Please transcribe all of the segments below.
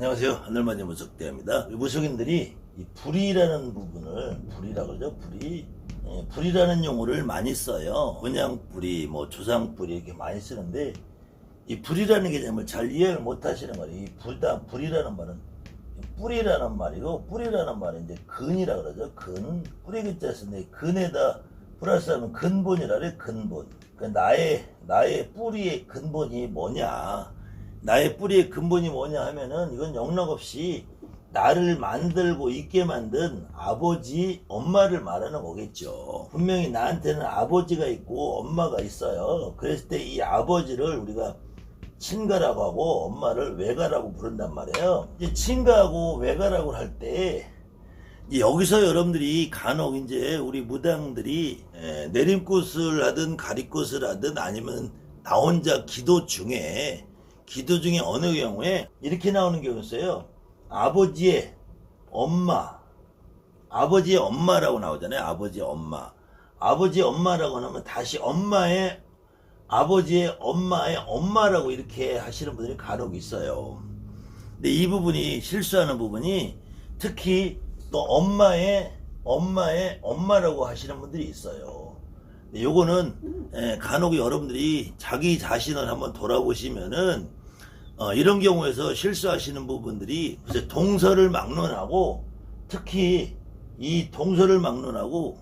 안녕하세요. 하늘만의 무속대입니다. 무속인들이 이 불이라는 부분을 불이라고 그러죠. 불이라는 용어를 많이 써요. 번양불이, 조상불이 이렇게 많이 쓰는데 이 불이라는 개념을 잘 이해를 못 하시는 거예요. 이 불이라는 말은 뿌리라는 말이고, 뿌리라는 말은 이제 근이라 그러죠. 뿌리 글자 쓰는데 근에다 플러스 하면 근본이라 그래. 근본. 나의 뿌리의 근본이 뭐냐, 나의 뿌리의 근본이 뭐냐 하면은 이건 영락없이 나를 만들고 있게 만든 아버지, 엄마를 말하는 거겠죠. 분명히 나한테는 아버지가 있고 엄마가 있어요. 그랬을 때 이 아버지를 우리가 친가라고 하고 엄마를 외가라고 부른단 말이에요. 이제 친가하고 외가라고 할 때 여기서 여러분들이 간혹 이제 우리 무당들이 내림꽃을 하든 가리꽃을 하든 아니면 나 혼자 기도 중에 어느 경우에 이렇게 나오는 경우 있어요. 아버지의 엄마라고 나오잖아요. 아버지의 엄마라고 하면 다시 아버지의 엄마의 엄마라고 이렇게 하시는 분들이 간혹 있어요. 근데 이 부분이 실수하는 부분이, 특히 또 엄마의 엄마라고 하시는 분들이 있어요. 근데 요거는 간혹 여러분들이 자기 자신을 한번 돌아보시면은 이런 경우에서 실수하시는 부분들이 동서를 막론하고, 특히 이 동서를 막론하고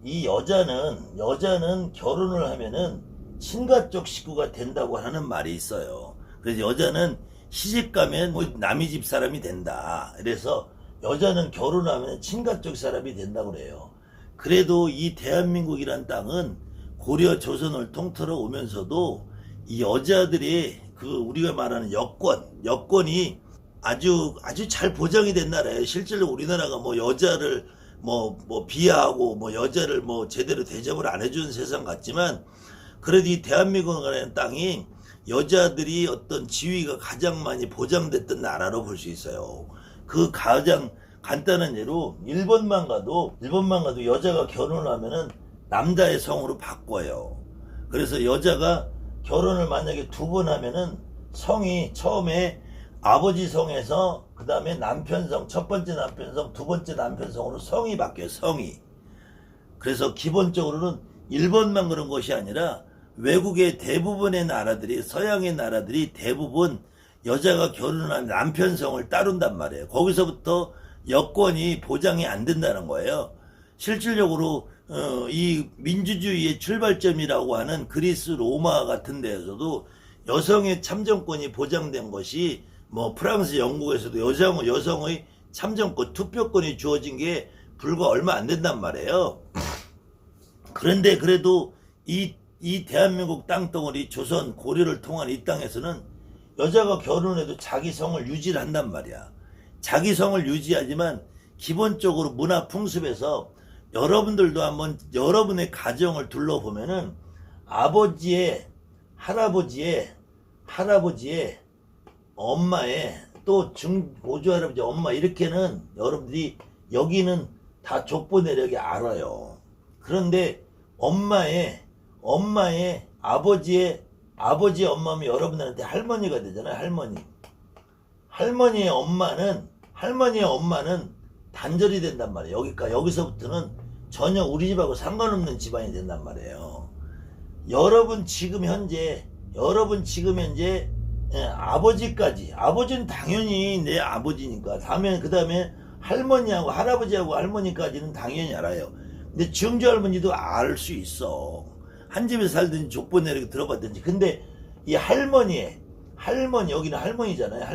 이 여자는 결혼을 하면은 친가 쪽 식구가 된다고 하는 말이 있어요. 그래서 여자는 시집 가면 남의 집 사람이 된다. 그래서 여자는 결혼하면 친가 쪽 사람이 된다고 그래요. 그래도 이 대한민국이란 땅은 고려 조선을 통틀어 오면서도 이 여자들의 우리가 말하는 여건이 아주 잘 보장이 된 나라예요. 실제로 우리나라가 여자를 비하하고 여자를 제대로 대접을 안 해주는 세상 같지만, 그래도 이 대한민국이라는 땅이 여자들이 어떤 지위가 가장 많이 보장됐던 나라로 볼 수 있어요. 그 가장 간단한 예로 일본만 가도 여자가 결혼을 하면은 남자의 성으로 바꿔요. 그래서 여자가 결혼을 만약에 2번 하면은 성이 처음에 아버지 성에서 그 다음에 남편성, 첫 번째 남편성, 두 번째 남편성으로 성이 바뀌어요. 성이. 그래서 기본적으로는 일본만 그런 것이 아니라 외국의 대부분의 나라들이, 서양의 나라들이 대부분 여자가 결혼한 남편성을 따른단 말이에요. 거기서부터 여권이 보장이 안 된다는 거예요. 실질적으로 이 민주주의의 출발점이라고 하는 그리스, 로마 같은 데에서도 여성의 참정권이 보장된 것이 프랑스, 영국에서도 여성의 참정권, 투표권이 주어진 게 불과 얼마 안 된단 말이에요. 그런데 그래도 이 대한민국 땅덩어리, 조선, 고려를 통한 이 땅에서는 여자가 결혼해도 자기 성을 유지를 한단 말이야. 자기 성을 유지하지만 기본적으로 문화 풍습에서 여러분들도 한번 여러분의 가정을 둘러보면은 아버지의, 할아버지의, 엄마의, 또 보조 할아버지 엄마, 이렇게는 여러분들이 여기는 다 족보 내력이 알아요. 그런데 엄마의 아버지의 엄마면 여러분들한테 할머니가 되잖아요. 할머니의 엄마는 단절이 된단 말이에요. 여기서부터는 전혀 우리 집하고 상관없는 집안이 된단 말이에요. 여러분 지금 현재 아버지는 당연히 내 아버지니까, 그 다음에 할머니하고 할아버지하고 할머니까지는 당연히 알아요. 근데 증조 할머니도 알 수 있어. 한 집에 살든지 족보 내리고 들어봤든지. 근데 이 할머니, 여기는 할머니잖아요.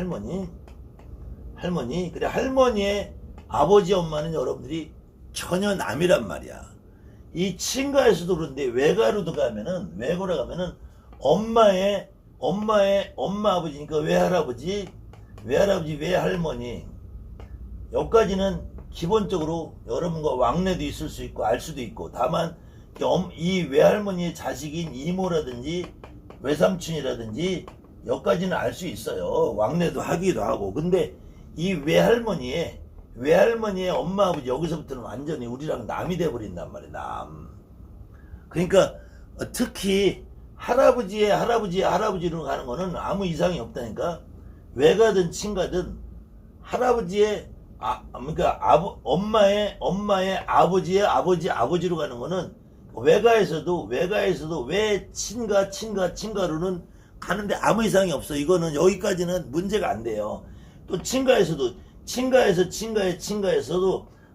할머니. 그래, 할머니의 아버지, 엄마는 여러분들이 전혀 남이란 말이야. 이 친가에서도 그런데 외가로 가면은 엄마 아버지니까 외할아버지, 외할머니. 여기까지는 기본적으로 여러분과 왕래도 있을 수 있고 알 수도 있고, 다만 이 외할머니의 자식인 이모라든지 외삼촌이라든지 여기까지는 알 수 있어요. 왕래도 하기도 하고. 근데 이 외할머니의 엄마 아버지, 여기서부터는 완전히 우리랑 남이 돼버린단 말이에요. 남. 그러니까 특히 할아버지로 가는 거는 아무 이상이 없다니까. 외가든 친가든 할아버지의 그러니까 엄마의 아버지로 가는 거는 외가에서도 왜 친가로는 가는데 아무 이상이 없어. 이거는 여기까지는 문제가 안 돼요. 또 친가에서도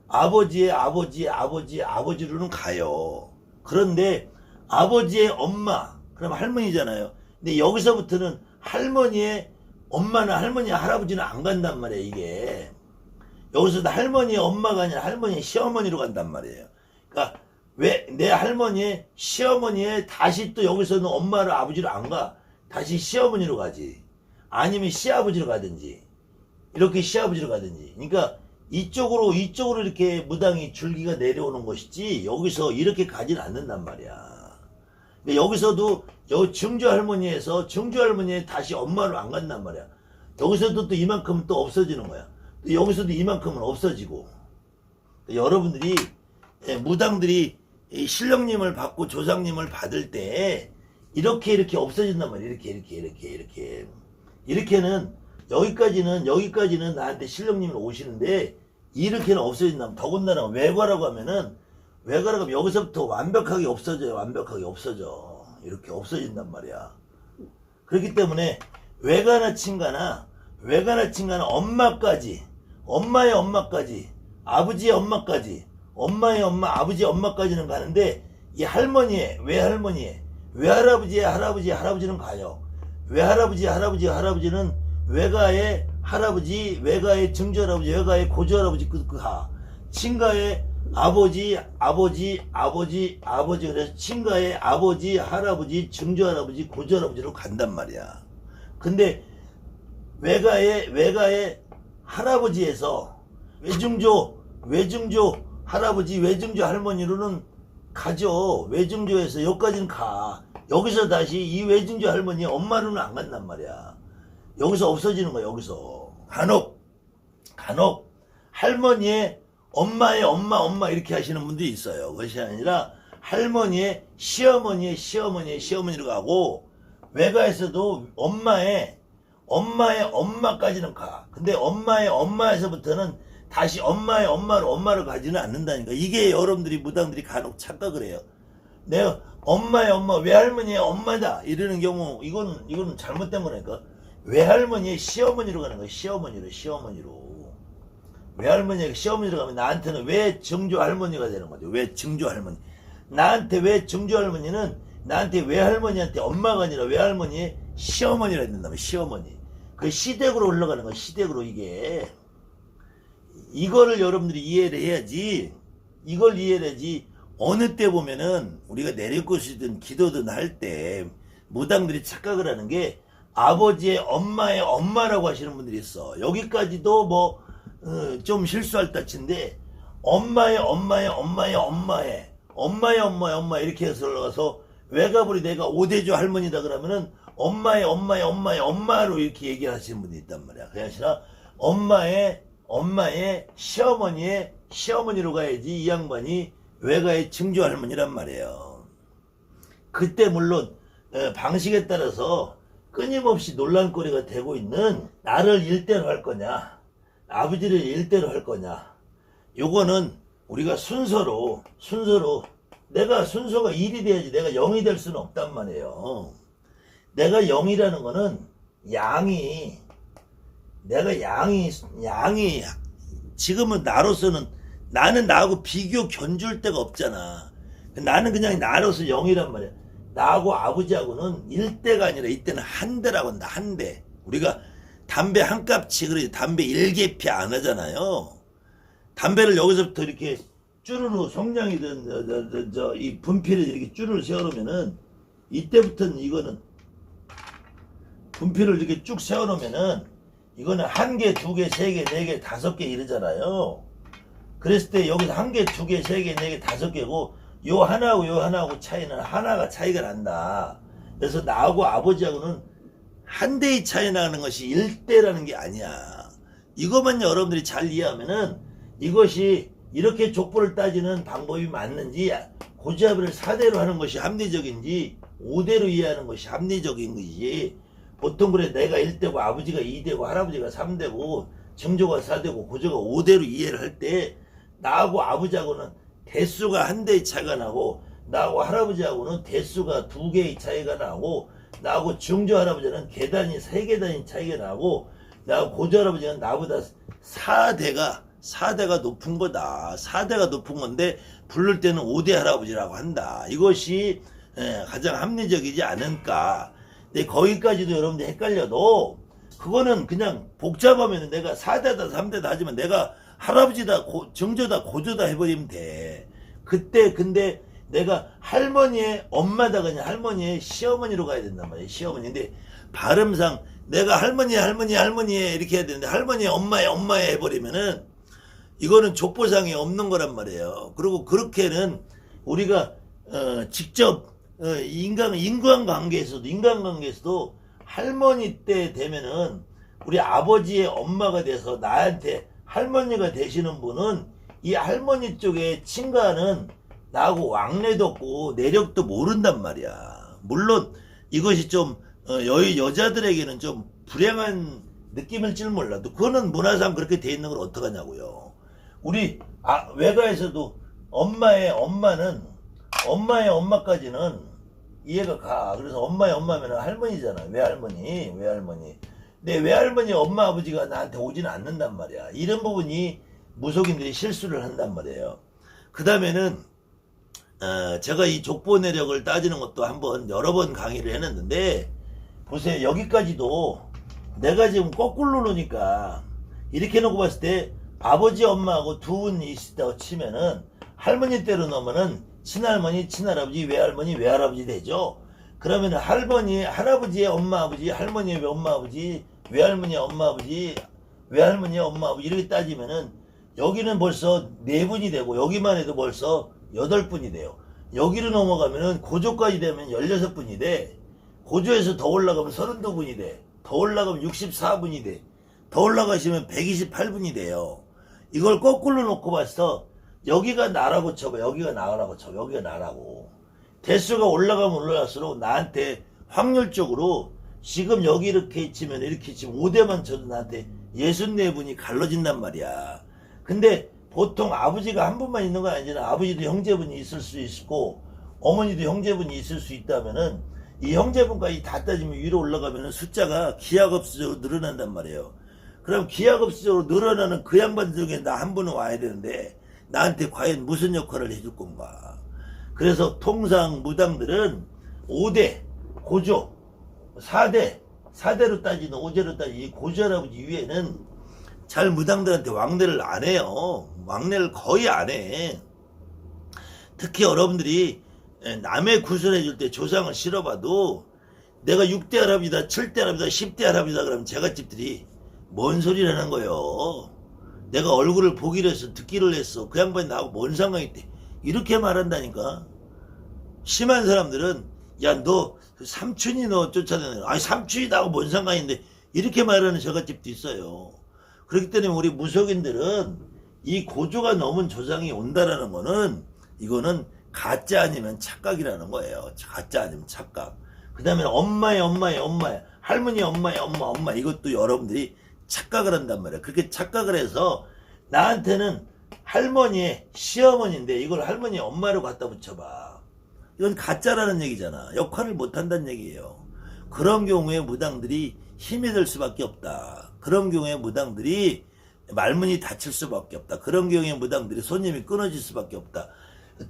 아버지의 아버지로는 가요. 그런데 아버지의 엄마, 그럼 할머니잖아요. 근데 여기서부터는 할머니의 엄마나 할머니, 할아버지는 안 간단 말이에요, 이게. 여기서도 할머니의 엄마가 아니라 할머니의 시어머니로 간단 말이에요. 그러니까 왜 내 할머니의 시어머니의 다시 또 여기서는 엄마를 아버지로 안 가. 다시 시어머니로 가지. 아니면 시아버지로 가든지. 이렇게 시아버지로 가든지. 그러니까 이쪽으로 이렇게 무당이 줄기가 내려오는 것이지 여기서 이렇게 가지는 않는단 말이야. 그러니까 여기서도 증조 할머니에 다시 엄마로 안 간단 말이야. 여기서도 또 이만큼은 또 없어지는 거야. 또 여기서도 이만큼은 없어지고. 그러니까 여러분들이 무당들이 신령님을 받고 조상님을 받을 때 이렇게 없어진단 말이야. 이렇게는 여기까지는 나한테 신령님을 오시는데 이렇게는 없어진다면, 더군다나 외과라고 하면 여기서부터 완벽하게 없어져. 이렇게 없어진단 말이야. 그렇기 때문에 외가나 친가나 엄마의 엄마까지, 아버지의 엄마까지, 엄마의 엄마, 아버지의 엄마까지는 가는데 이 외할아버지의 할아버지는 가요. 할아버지는 외가의 할아버지, 외가의 증조할아버지, 외가의 고조할아버지 가. 친가의 아버지, 그래서 친가의 아버지, 할아버지, 증조할아버지, 고조할아버지로 간단 말이야. 근데 외가의 할아버지에서 외증조 할아버지, 외증조 할머니로는 가죠. 외증조에서 여기까지는 가. 여기서 다시 이 외증조 할머니의 엄마로는 안 간단 말이야. 여기서 없어지는 거야. 여기서 간혹 할머니의 엄마의 엄마 이렇게 하시는 분들이 있어요. 그것이 아니라 할머니의 시어머니로 가고, 외가에서도 엄마의 엄마까지는 가. 근데 엄마의 엄마에서부터는 다시 엄마의 엄마로 가지는 않는다니까. 이게 여러분들이 무당들이 간혹 착각을 해요. 내가 엄마의 엄마, 외할머니의 엄마다 이러는 경우 이거는 잘못된 거니까. 외할머니의 시어머니로 가는 거야. 시어머니로. 외할머니의 시어머니로 가면 나한테는 외증조 할머니가 되는 거죠. 외증조 할머니. 나한테 외증조 할머니는 나한테 외할머니한테 엄마가 아니라 외할머니의 시어머니라 된다면 시어머니. 그 시댁으로 올라가는 거야. 시댁으로. 이거를 여러분들이 이해를 해야지. 어느 때 보면은 우리가 내리꽃이든 기도든 할 때 무당들이 착각을 하는 게 아버지의 엄마의 엄마라고 하시는 분들이 있어. 여기까지도 좀 실수할 따친데 엄마 이렇게 해서 올라가서 외가불이 내가 오대조 할머니다 그러면은 엄마의 엄마로 이렇게 얘기를 하시는 분이 있단 말이야. 그게 아니라 엄마의 시어머니로 가야지 이 양반이 외가의 증조 할머니란 말이에요. 그때 물론 방식에 따라서 끊임없이 논란거리가 되고 있는 나를 일대로 할 거냐, 아버지를 일대로 할 거냐, 요거는 우리가 순서로 내가 순서가 1이 돼야지 내가 0이 될 수는 없단 말이에요. 내가 0이라는 거는 내가 양이 지금은 나로서는 나는 나하고 비교 견줄 데가 없잖아. 나는 그냥 나로서 0이란 말이야. 나하고 아버지하고는 1대가 아니라 이때는 한 대라고 한다. 한 대. 우리가 담배 한 값치 그래 담배 1개피 안 하잖아요. 담배를 여기서부터 이렇게 쭈루루 성냥이든 이 분필을 이렇게 쭈루루 세워놓으면은 이때부터는 이거는 분필을 이렇게 쭉 세워놓으면은 이거는 1개, 2개, 3개, 4개, 5개 이러잖아요. 그랬을 때 여기서 1개, 2개, 3개, 4개, 5개고 요 하나하고 차이는 하나가 차이가 난다. 그래서 나하고 아버지하고는 한 대의 차이 나는 것이 1대라는 게 아니야. 이것만 여러분들이 잘 이해하면은 이것이 이렇게 족보를 따지는 방법이 맞는지, 고지압을 4대로 하는 것이 합리적인지 5대로 이해하는 것이 합리적인 것이지, 보통 그래 내가 1대고 아버지가 2대고 할아버지가 3대고 증조가 4대고 고조가 5대로 이해를 할 때 나하고 아버지하고는 대수가 한 대의 차이가 나고 나하고 할아버지하고는 대수가 2개의 차이가 나고 나하고 증조 할아버지는 계단이 3계단이 차이가 나고 나하고 고조 할아버지는 나보다 4대가 높은 거다. 4대가 높은 건데 부를 때는 5대 할아버지라고 한다. 이것이 가장 합리적이지 않을까. 근데 거기까지도 여러분들 헷갈려도 그거는 그냥 복잡하면 내가 4대다 3대다 하지만 내가 할아버지다 증조다 고조다 해버리면 돼. 그때 근데 내가 할머니의 엄마다 그냥 할머니의 시어머니로 가야 된단 말이야. 시어머니인데 발음상 내가 할머니 이렇게 해야 되는데 할머니 엄마의 해버리면은 이거는 족보상에 없는 거란 말이에요. 그리고 그렇게는 우리가 직접 인간관계에서도 할머니 때 되면은 우리 아버지의 엄마가 돼서 나한테 할머니가 되시는 분은 이 할머니 쪽의 친가는 나하고 왕래도 없고 내력도 모른단 말이야. 물론 이것이 좀 여자들에게는 좀 불행한 느낌일지는 몰라도 그거는 문화상 그렇게 돼 있는 걸 어떡하냐고요. 우리 외가에서도 엄마의 엄마까지는 이해가 가. 그래서 엄마의 엄마면 할머니잖아. 외할머니. 근데 외할머니 엄마 아버지가 나한테 오지는 않는단 말이야. 이런 부분이 무속인들이 실수를 한단 말이에요. 그 다음에는 제가 이 족보 내력을 따지는 것도 한번 여러 번 강의를 해놨는데 보세요. 여기까지도 내가 지금 거꾸로 놓으니까 이렇게 놓고 봤을 때 아버지 엄마하고 두 분이 있다고 치면은 할머니 때로 넣으면은 친할머니 친할아버지 외할아버지 되죠. 그러면 할아버지의 엄마 아버지 할머니의 엄마 아버지 외할머니의 엄마 아버지 외할머니의 엄마 아버지 이렇게 따지면은 여기는 벌써 4분이 되고 여기만 해도 벌써 8분이 돼요. 여기로 넘어가면은 고조까지 되면 16분이 돼. 고조에서 더 올라가면 32분이 돼. 더 올라가면 64분이 돼. 더 올라가시면 128분이 돼요. 이걸 거꾸로 놓고 봤어. 여기가 나라고 쳐봐. 여기가 나라고 쳐봐. 여기가 나라고. 대수가 올라가면 올라갈수록 나한테 확률적으로 지금 여기 이렇게 치면 이렇게 치면 5대만 쳐도 나한테 64분이 갈라진단 말이야. 근데 보통 아버지가 한 분만 있는 건 아니잖아. 아버지도 형제분이 있을 수 있고 어머니도 형제분이 있을 수 있다면은 이 형제분까지 다 따지면 위로 올라가면은 숫자가 기하급수적으로 늘어난단 말이에요. 그럼 기하급수적으로 늘어나는 그 양반 중에 나 한 분은 와야 되는데 나한테 과연 무슨 역할을 해줄 건가. 그래서 통상 무당들은 5대 고조 4대로 따지는 5제로 따지는 이 고조 할아버지 위에는 잘 무당들한테 왕래를 안 해요. 왕래를 거의 안 해. 특히 여러분들이 남의 구슬해 줄 때 조상을 실어봐도 내가 6대 할아버지다 7대 할아버지다 10대 할아버지다 그러면 제갓집들이 뭔 소리라는 거예요. 내가 얼굴을 보기로 했어 듣기를 했어 그 양반이 나하고 뭔 상관이 있대 이렇게 말한다니까. 심한 사람들은 야 너 삼촌이 너 쫓아다녀 아니 삼촌이 나하고 뭔 상관인데 이렇게 말하는 제갓집도 있어요. 그렇기 때문에 우리 무속인들은 이 고조가 넘은 조상이 온다라는 거는 이거는 가짜 아니면 착각이라는 거예요. 가짜 아니면 착각. 그 다음에 엄마의 할머니 엄마 이것도 여러분들이 착각을 한단 말이야. 그렇게 착각을 해서 나한테는 할머니의 시어머니인데 이걸 할머니 엄마로 갖다 붙여봐. 이건 가짜라는 얘기잖아. 역할을 못한다는 얘기예요. 그런 경우에 무당들이 힘이 들 수밖에 없다. 그런 경우에 무당들이 말문이 닫힐 수밖에 없다. 그런 경우에 무당들이 손님이 끊어질 수밖에 없다.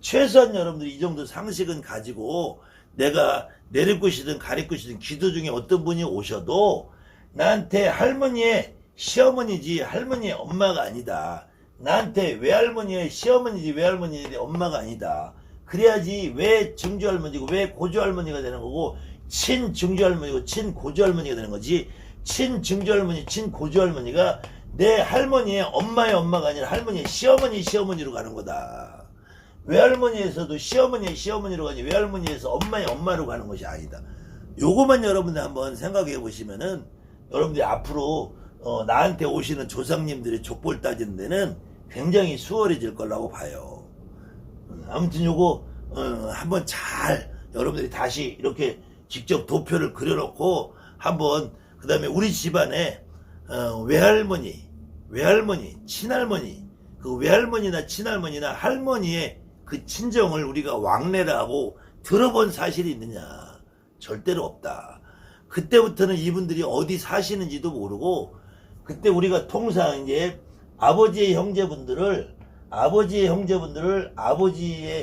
최소한 여러분들이 이 정도 상식은 가지고 내가 내리굿이든 가리굿이든 기도 중에 어떤 분이 오셔도 나한테 할머니의 시어머니지 할머니의 엄마가 아니다. 나한테 외할머니의 시어머니지 외할머니의 엄마가 아니다. 그래야지 왜 증조할머니고 왜 고조할머니가 되는 거고 친증조할머니고 친고조할머니가 되는 거지. 친증조할머니 친고조할머니가 내 할머니의 엄마가 아니라 할머니의 시어머니로 가는 거다. 외할머니에서도 시어머니의 시어머니로 가니 외할머니에서 엄마의 엄마로 가는 것이 아니다. 요거만 여러분들 한번 생각해 보시면은 여러분들이 앞으로 나한테 오시는 조상님들의 족보를 따지는 데는 굉장히 수월해질 거라고 봐요. 아무튼 요거 한번 잘 여러분들이 다시 이렇게 직접 도표를 그려놓고 한번 그 다음에 우리 집안에 외할머니 외할머니, 친할머니, 그 외할머니나 친할머니나 할머니의 그 친정을 우리가 왕래를 하고 들어본 사실이 있느냐? 절대로 없다. 그때부터는 이분들이 어디 사시는지도 모르고, 그때 우리가 통상 이제 아버지의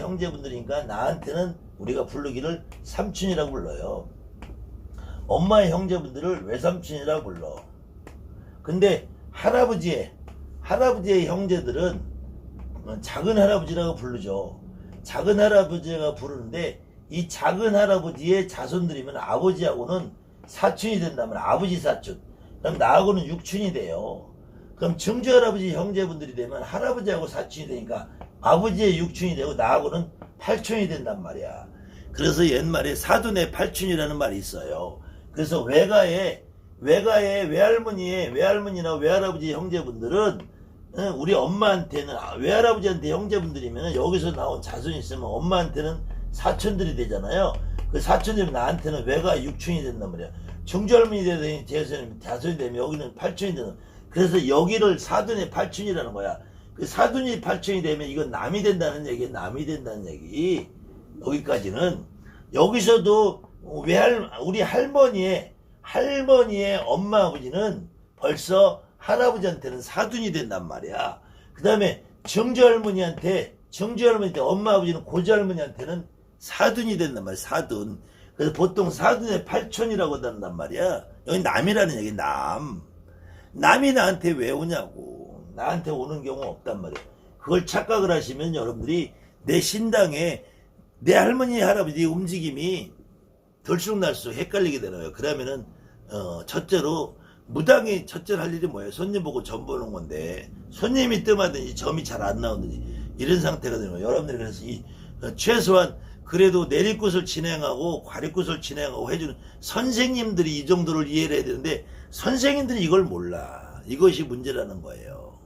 형제분들이니까 나한테는 우리가 부르기를 삼촌이라고 불러요. 엄마의 형제분들을 외삼촌이라고 불러. 근데 할아버지의 형제들은 작은 할아버지라고 부르죠. 작은 할아버지가 부르는데, 이 작은 할아버지의 자손들이면 아버지하고는 사촌이 된다면 아버지 사촌, 그럼 나하고는 육촌이 돼요. 그럼 증조 할아버지 형제분들이 되면 할아버지하고 사촌이 되니까 아버지의 육촌이 되고 나하고는 팔촌이 된단 말이야. 그래서 옛말에 사돈의 팔촌이라는 말이 있어요. 그래서 외가의 외할머니나 외할아버지 형제분들은 우리 엄마한테는, 외할아버지한테 형제분들이면 여기서 나온 자손이 있으면 엄마한테는 사촌들이 되잖아요. 그 사촌들이 나한테는 외가 육촌이 된단 말이야. 증조할머니 되더니 자손이 되면 여기는 팔촌이 되는. 그래서 여기를 사돈의 팔촌이라는 거야. 그 사돈이 팔촌이 되면 이건 남이 된다는 얘기, 여기까지는. 여기서도 우리 할머니의 엄마 아버지는 벌써 할아버지한테는 사돈이 된단 말이야. 그 다음에 증조할머니한테 엄마 아버지는 고조할머니한테는 사돈이 된단 말이야. 사돈. 그래서 보통 사돈의 팔촌이라고 한단 말이야. 여기 남이라는 얘기, 남이 나한테 왜 오냐고. 나한테 오는 경우 없단 말이야. 그걸 착각을 하시면 여러분들이 내 신당에 내 할머니 할아버지 움직임이 들쑥날쑥 헷갈리게 되는 거예요. 그러면은 첫째로 무당이 첫째로 할 일이 뭐예요? 손님 보고 점 보는 건데, 손님이 뜸하든지 점이 잘 안 나오든지 이런 상태가 되는 거예요. 여러분들이 그래서 최소한 그래도 내리굿을 진행하고 과리굿을 진행하고 해주는 선생님들이 이 정도를 이해를 해야 되는데, 선생님들이 이걸 몰라. 이것이 문제라는 거예요.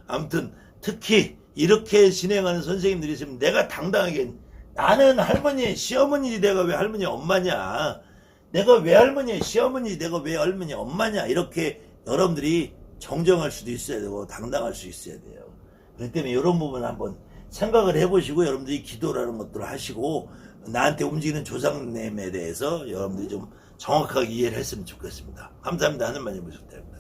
아무튼 특히 이렇게 진행하는 선생님들이 있으면 내가 당당하게, 나는 할머니 시어머니, 내가 왜 할머니 엄마냐, 내가 왜 할머니 시어머니, 내가 왜 할머니 엄마냐, 이렇게 여러분들이 정정할 수도 있어야 되고 당당할 수 있어야 돼요. 그렇기 때문에 이런 부분 한번 생각을 해보시고 여러분들이 기도라는 것들을 하시고, 나한테 움직이는 조상님에 대해서 여러분들이 좀 정확하게 이해를 했으면 좋겠습니다. 감사합니다. 하늘만 해보시면 됩니다.